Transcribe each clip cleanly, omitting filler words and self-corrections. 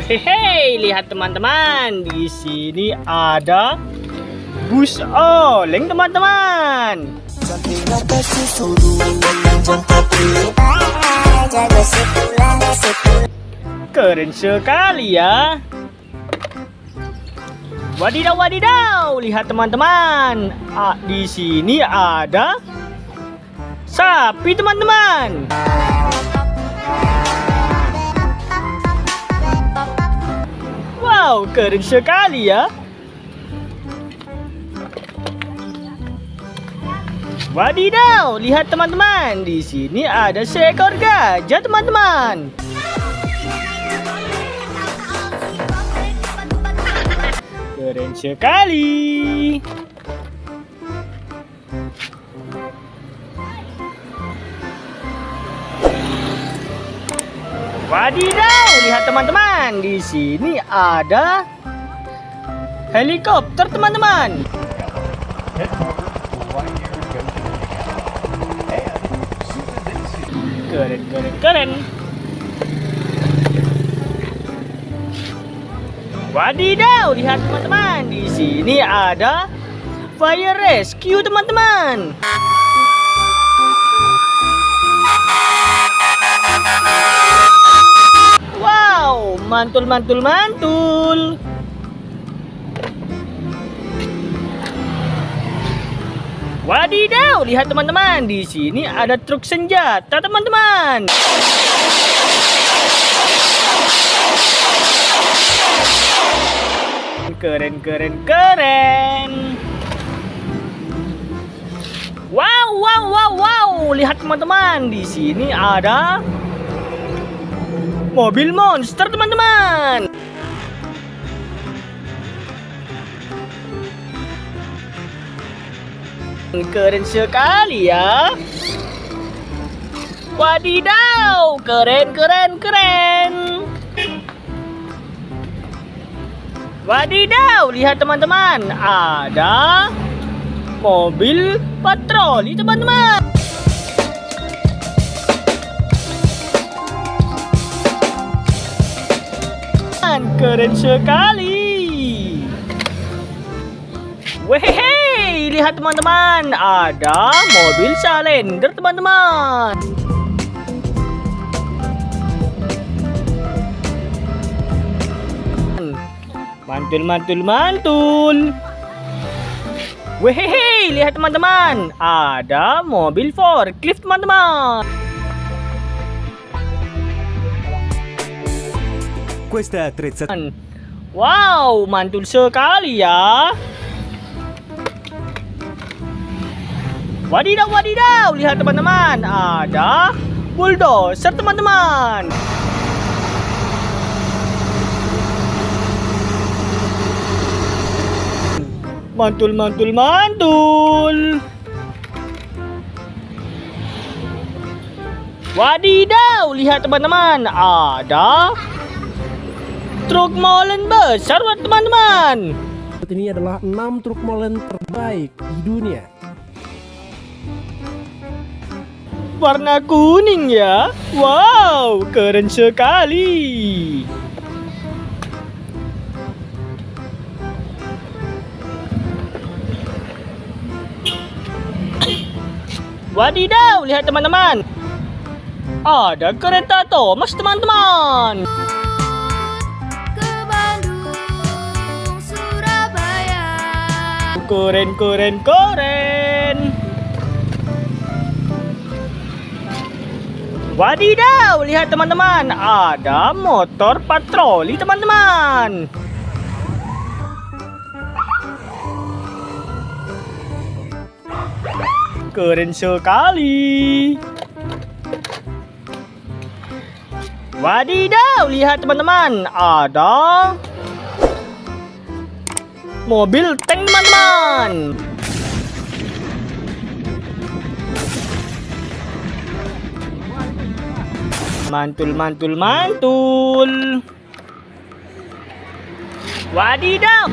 Wehehe, lihat teman-teman, di sini ada bus oleng teman-teman. Keren sekali ya. Wadidaw, wadidaw, lihat teman-teman. Di sini ada sapi teman-teman. Wow, keren sekali ya. Wadidaw, lihat teman-teman, di sini ada seekor gajah teman-teman. Keren sekali. Wadidaw, lihat teman-teman, di sini ada helikopter teman-teman. Keren, keren, keren. Wadidaw, lihat teman-teman, di sini ada fire rescue teman-teman. Wow, mantul, mantul, mantul. Wadidaw, lihat teman-teman, di sini ada truk senjata teman-teman. Keren, keren, keren. Wow, wow, wow, wow. Lihat teman-teman, di sini ada mobil monster teman-teman. Keren sekali ya. Wadidaw, keren, keren, keren. Wadidaw, lihat teman-teman, ada mobil patroli teman-teman. Keren sekali. Wehehe, lihat teman-teman, ada mobil Salender teman-teman. Mantul, mantul, mantul. Wehehe, lihat teman-teman, ada mobil forklift teman-teman. Questa attrezzatura. Wow, mantul sekali ya. Wadidaw, wadidaw, lihat teman-teman, ada bulldozer teman-teman. Mantul, mantul, mantul. Wadidaw, lihat teman-teman, ada truk molen besar teman-teman. Ini adalah 6 truk molen terbaik di dunia. Warna kuning ya. Wow, keren sekali. Wadidaw, lihat teman-teman, ada kereta Thomas teman-teman. Keren, keren, keren. Wadidaw, lihat teman-teman, ada motor patroli teman-teman. Keren sekali. Wadidaw, lihat teman-teman, ada mobil tank teman-teman. Mantul, mantul, mantul. Wadidaw,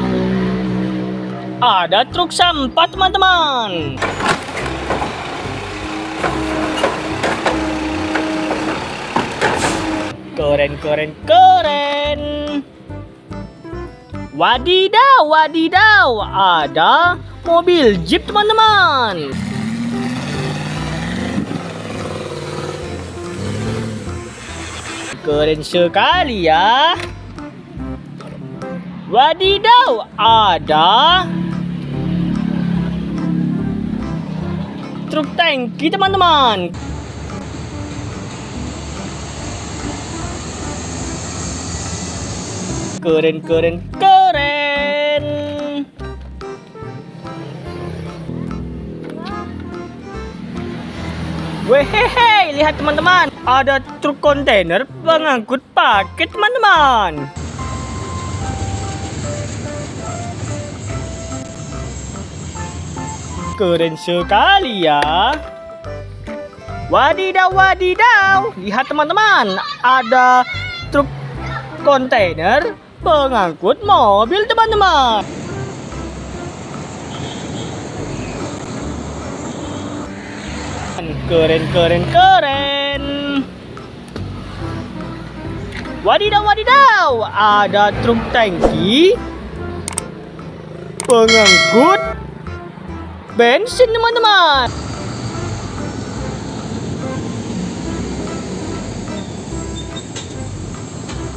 ada truk sampah teman-teman. Keren, keren, keren. Wadidaw, wadidaw, ada mobil jeep teman-teman. Keren sekali ya. Wadidaw, ada truk tangki teman-teman. Keren, keren, keren. Wehehe, lihat teman-teman, ada truk kontainer pengangkut paket teman-teman. Keren sekali ya. Wadidaw, wadidaw, lihat teman-teman, ada truk kontainer pengangkut mobil teman-teman. Keren, keren, keren. Wadidaw, wadidaw, ada truk tangki pengangkut bensin teman-teman.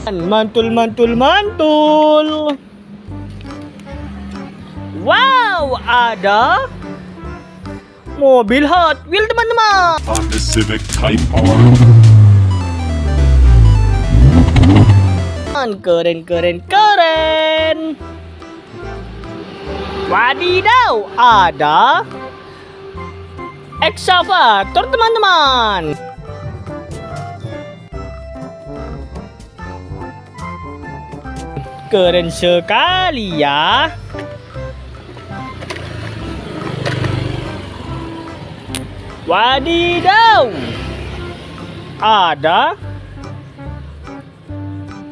Mantul, mantul, mantul. Wow, ada mobil Hot Wheels teman-teman. Honda Civic Type R. Keren, keren, keren. Wadidaw, ada eksavator teman-teman. Keren sekali ya. Wadidaw, ada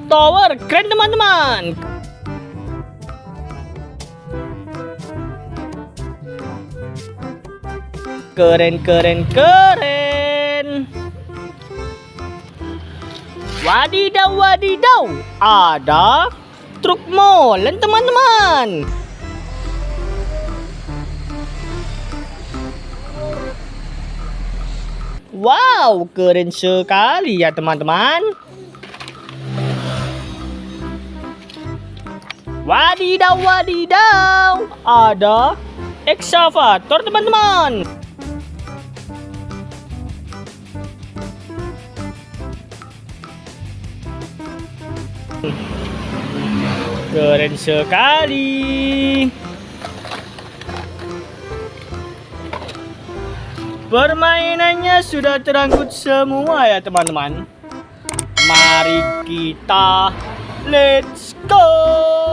tower crane teman-teman. Keren, keren, keren. Wadidaw, wadidaw, ada truk molen teman-teman. Wow, keren sekali ya teman-teman. Wadidaw, wadidaw, ada eksavator teman-teman. Keren sekali. Permainannya sudah terangkut semua ya teman-teman. Mari kita let's go.